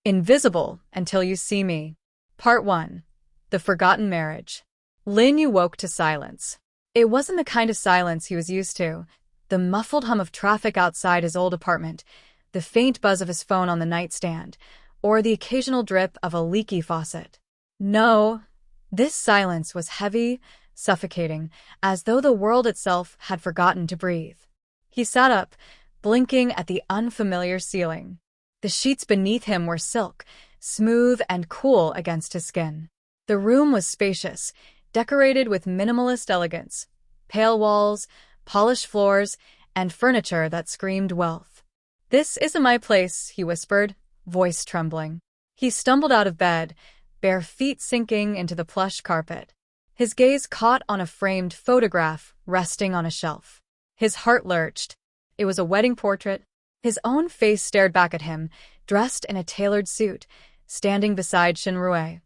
Invisible Until You See Me. Part 1. The Forgotten Marriage. Lin Yue woke to silence. It wasn't the kind of silence he was used to. The muffled hum of traffic outside his old apartment, the faint buzz of his phone on the nightstand, or the occasional drip of a leaky faucet. No, this silence was heavy, suffocating, as though the world itself had forgotten to breathe. He sat up, blinking at the unfamiliar ceiling. The sheets beneath him were silk, smooth and cool against his skin. The room was spacious, decorated with minimalist elegance, pale walls, polished floors, and furniture that screamed wealth. "This isn't my place," he whispered, voice trembling. He stumbled out of bed, bare feet sinking into the plush carpet. His gaze caught on a framed photograph resting on a shelf. His heart lurched. It was a wedding portrait. His own face stared back at him, dressed in a tailored suit, standing beside Lin Yue,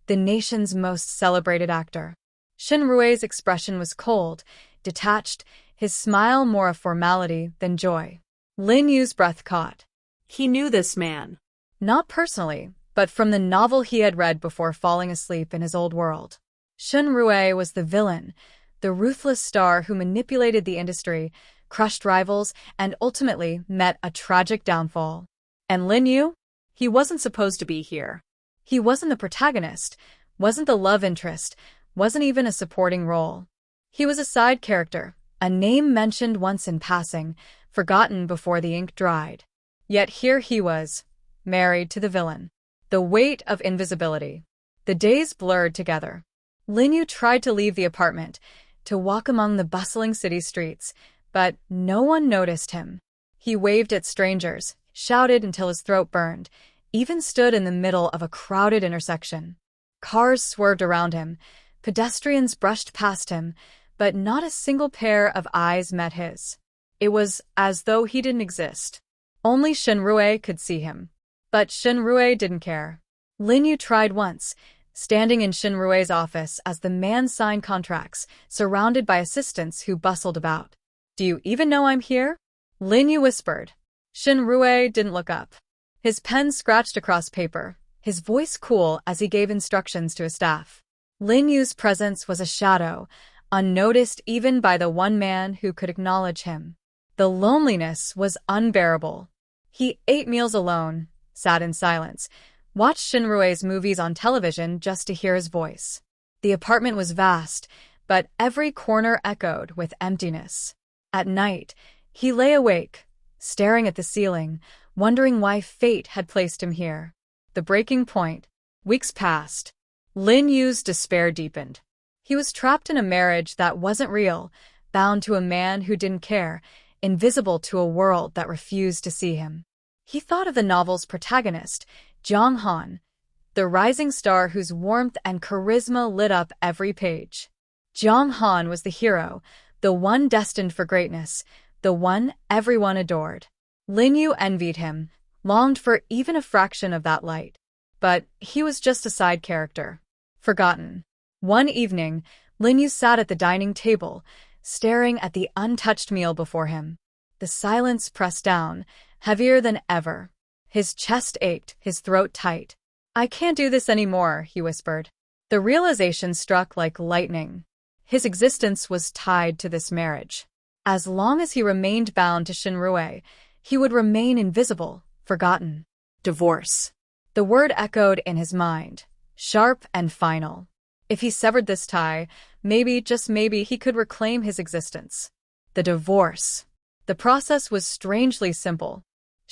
the nation's most celebrated actor. Lin Yue's expression was cold, detached, his smile more a formality than joy. Lin Yue's breath caught. He knew this man. Not personally, but from the novel he had read before falling asleep in his old world. Lin Yue was the villain, the ruthless star who manipulated the industry, crushed rivals, and ultimately met a tragic downfall. And Lin Yue? He wasn't supposed to be here. He wasn't the protagonist, wasn't the love interest, wasn't even a supporting role. He was a side character, a name mentioned once in passing, forgotten before the ink dried. Yet here he was, married to the villain. The weight of invisibility. The days blurred together. Lin Yue tried to leave the apartment, to walk among the bustling city streets, but no one noticed him. He waved at strangers, shouted until his throat burned, even stood in the middle of a crowded intersection. Cars swerved around him, pedestrians brushed past him, but not a single pair of eyes met his. It was as though he didn't exist. Only Lin Yue could see him. But Lin Yue didn't care. Lin Yue tried once, standing in Lin Yue's office as the man signed contracts, surrounded by assistants who bustled about. "Do you even know I'm here?" Lin Yue whispered. Lin Yue didn't look up. His pen scratched across paper, his voice cool as he gave instructions to his staff. Lin Yue's presence was a shadow, unnoticed even by the one man who could acknowledge him. The loneliness was unbearable. He ate meals alone, sat in silence, watched Lin Yue's movies on television just to hear his voice. The apartment was vast, but every corner echoed with emptiness. At night, he lay awake, staring at the ceiling, wondering why fate had placed him here. The breaking point. Weeks passed. Lin Yue's despair deepened. He was trapped in a marriage that wasn't real, bound to a man who didn't care, invisible to a world that refused to see him. He thought of the novel's protagonist, Jiang Han, the rising star whose warmth and charisma lit up every page. Jiang Han was the hero, the one destined for greatness, the one everyone adored. Lin Yue envied him, longed for even a fraction of that light. But he was just a side character, forgotten. One evening, Lin Yue sat at the dining table, staring at the untouched meal before him. The silence pressed down, heavier than ever. His chest ached, his throat tight. "I can't do this anymore," he whispered. The realization struck like lightning. His existence was tied to this marriage. As long as he remained bound to Lin Yue, he would remain invisible, forgotten. Divorce. The word echoed in his mind, sharp and final. If he severed this tie, maybe, just maybe, he could reclaim his existence. The divorce. The process was strangely simple.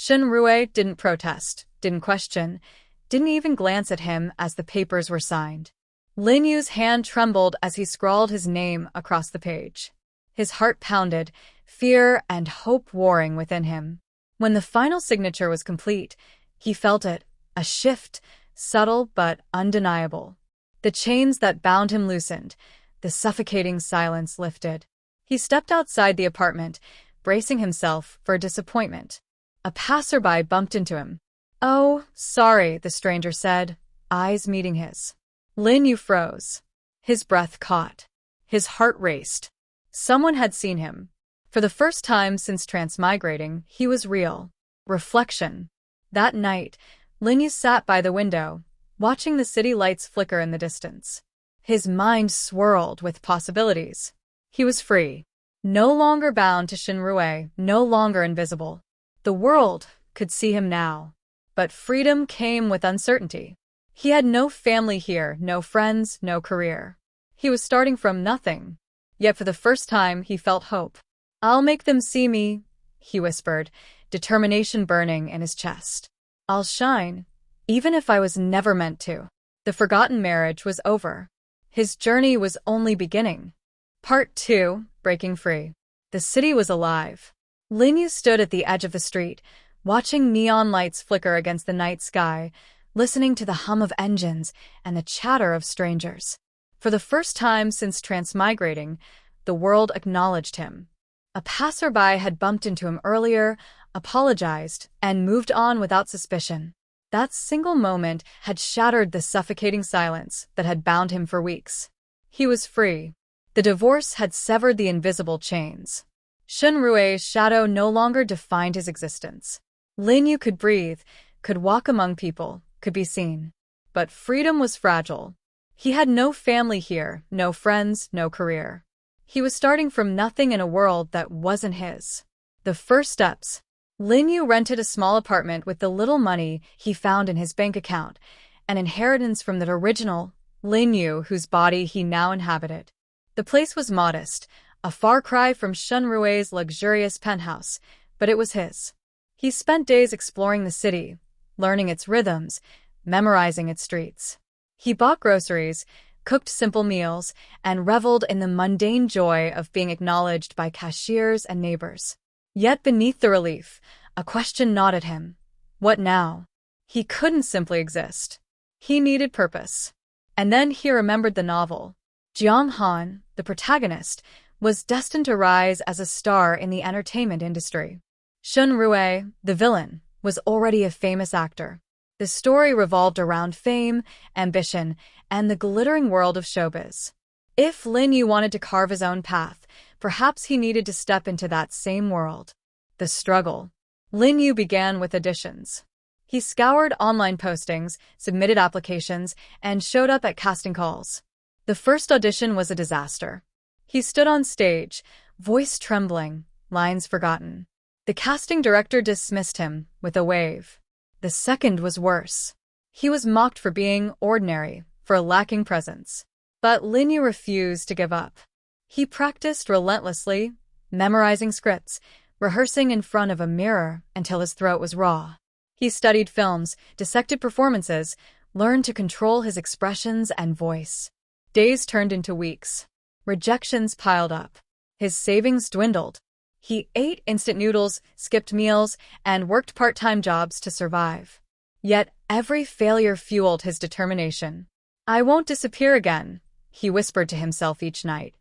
Lin Yue didn't protest, didn't question, didn't even glance at him as the papers were signed. Lin Yue's hand trembled as he scrawled his name across the page. His heart pounded, fear and hope warring within him. When the final signature was complete, he felt it, a shift, subtle but undeniable. The chains that bound him loosened, the suffocating silence lifted. He stepped outside the apartment, bracing himself for disappointment. A passerby bumped into him. "Oh, sorry," the stranger said, eyes meeting his. Lin Yue froze. His breath caught. His heart raced. Someone had seen him. For the first time since transmigrating, he was real. Reflection. That night, Lin Yue sat by the window, watching the city lights flicker in the distance. His mind swirled with possibilities. He was free. No longer bound to Shinrue, no longer invisible. The world could see him now. But freedom came with uncertainty. He had no family here, no friends, no career. He was starting from nothing. Yet for the first time he felt hope. "I'll make them see me," he whispered, determination burning in his chest. "I'll shine, even if I was never meant to." The forgotten marriage was over. His journey was only beginning. Part 2, Breaking Free. The city was alive. Lin Yue stood at the edge of the street, watching neon lights flicker against the night sky, listening to the hum of engines and the chatter of strangers. For the first time since transmigrating, the world acknowledged him. A passerby had bumped into him earlier, apologized, and moved on without suspicion. That single moment had shattered the suffocating silence that had bound him for weeks. He was free. The divorce had severed the invisible chains. Shinrue's shadow no longer defined his existence. Lin Yue could breathe, could walk among people, could be seen. But freedom was fragile. He had no family here, no friends, no career. He was starting from nothing in a world that wasn't his. The first steps. Lin Yue rented a small apartment with the little money he found in his bank account, an inheritance from the original Lin Yue whose body he now inhabited. The place was modest, a far cry from Shinrue's luxurious penthouse, but it was his. He spent days exploring the city, learning its rhythms, memorizing its streets. He bought groceries, cooked simple meals, and reveled in the mundane joy of being acknowledged by cashiers and neighbors. Yet beneath the relief, a question gnawed at him. What now? He couldn't simply exist. He needed purpose. And then he remembered the novel. Jiang Han, the protagonist, was destined to rise as a star in the entertainment industry. Shinrue, the villain, was already a famous actor. The story revolved around fame, ambition, and the glittering world of showbiz. If Lin Yue wanted to carve his own path, perhaps he needed to step into that same world. The struggle. Lin Yue began with auditions. He scoured online postings, submitted applications, and showed up at casting calls. The first audition was a disaster. He stood on stage, voice trembling, lines forgotten. The casting director dismissed him with a wave. The second was worse. He was mocked for being ordinary, for lacking presence. But Lin Yue refused to give up. He practiced relentlessly, memorizing scripts, rehearsing in front of a mirror until his throat was raw. He studied films, dissected performances, learned to control his expressions and voice. Days turned into weeks. Rejections piled up. His savings dwindled. He ate instant noodles, skipped meals, and worked part-time jobs to survive. Yet every failure fueled his determination. "I won't disappear again," he whispered to himself each night.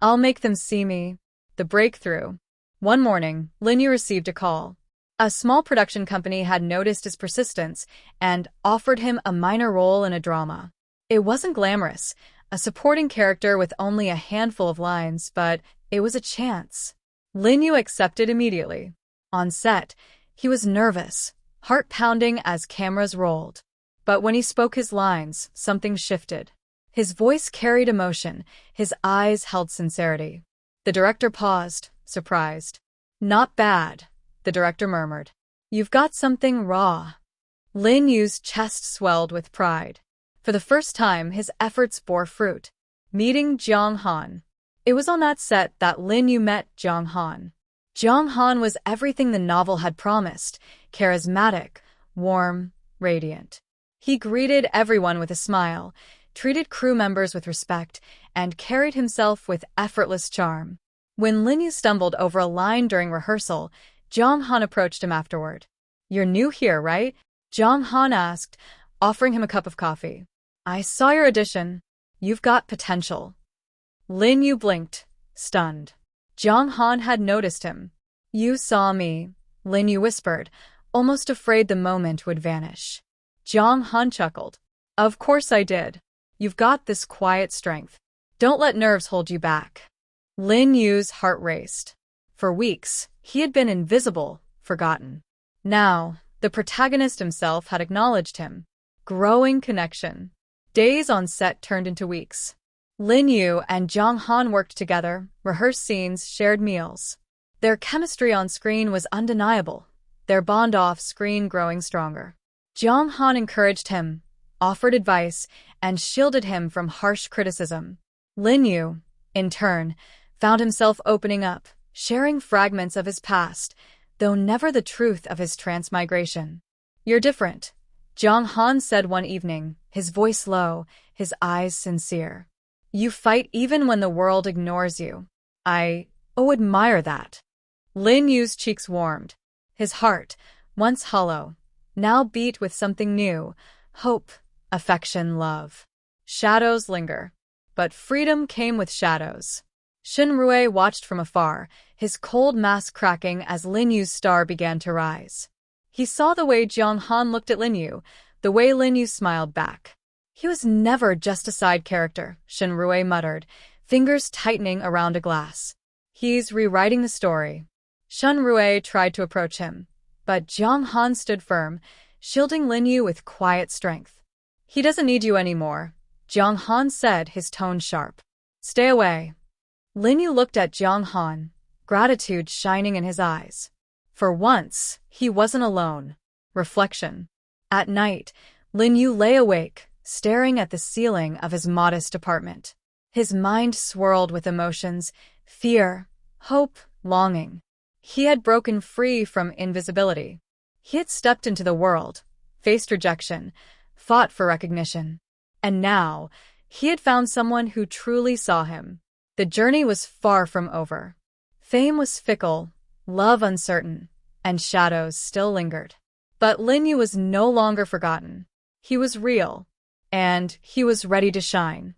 "I'll make them see me." The breakthrough. One morning, Lin Yue received a call. A small production company had noticed his persistence and offered him a minor role in a drama. It wasn't glamorous, a supporting character with only a handful of lines, but it was a chance. Lin Yue accepted immediately. On set, he was nervous, heart pounding as cameras rolled. But when he spoke his lines, something shifted. His voice carried emotion, his eyes held sincerity. The director paused, surprised. "Not bad," the director murmured. "You've got something raw." Lin Yue's chest swelled with pride. For the first time, his efforts bore fruit. Meeting Jiang Han. It was on that set that Lin Yue met Jiang Han. Jiang Han was everything the novel had promised, charismatic, warm, radiant. He greeted everyone with a smile, treated crew members with respect, and carried himself with effortless charm. When Lin Yue stumbled over a line during rehearsal, Jiang Han approached him afterward. "You're new here, right?" Jiang Han asked, offering him a cup of coffee. "I saw your audition. You've got potential." Lin Yue blinked, stunned. Jiang Han had noticed him. "You saw me," Lin Yue whispered, almost afraid the moment would vanish. Jiang Han chuckled. "Of course I did. You've got this quiet strength. Don't let nerves hold you back." Lin Yue's heart raced. For weeks, he had been invisible, forgotten. Now, The protagonist himself had acknowledged him. Growing connection. Days on set turned into weeks. Lin Yue and Zhang Han worked together, rehearsed scenes, shared meals. Their chemistry on screen was undeniable, their bond off-screen growing stronger. Zhang Han encouraged him, offered advice, and shielded him from harsh criticism. Lin Yue, in turn, found himself opening up, sharing fragments of his past, though never the truth of his transmigration. "You're different," Zhang Han said one evening, his voice low, his eyes sincere. "You fight even when the world ignores you. I admire that." Lin Yu's cheeks warmed. His heart, once hollow, now beat with something new: hope, affection, love. Shadows linger. But freedom came with shadows. Shen Rue watched from afar, his cold mask cracking as Lin Yu's star began to rise. He saw the way Zhang Han looked at Lin Yue, the way Lin Yue smiled back. "He was never just a side character," Shen Rue muttered, fingers tightening around a glass. "He's rewriting the story." Shen Rue tried to approach him, but Zhang Han stood firm, shielding Lin Yue with quiet strength. "He doesn't need you anymore," Zhang Han said, his tone sharp. "Stay away." Lin Yue looked at Zhang Han, gratitude shining in his eyes. For once, he wasn't alone. Reflection. At night, Lin Yue lay awake, staring at the ceiling of his modest apartment. His mind swirled with emotions: fear, hope, longing. He had broken free from invisibility. He had stepped into the world, faced rejection, fought for recognition. And now, he had found someone who truly saw him. The journey was far from over. Fame was fickle, love uncertain, and shadows still lingered. But Lin Yue was no longer forgotten. He was real, and he was ready to shine.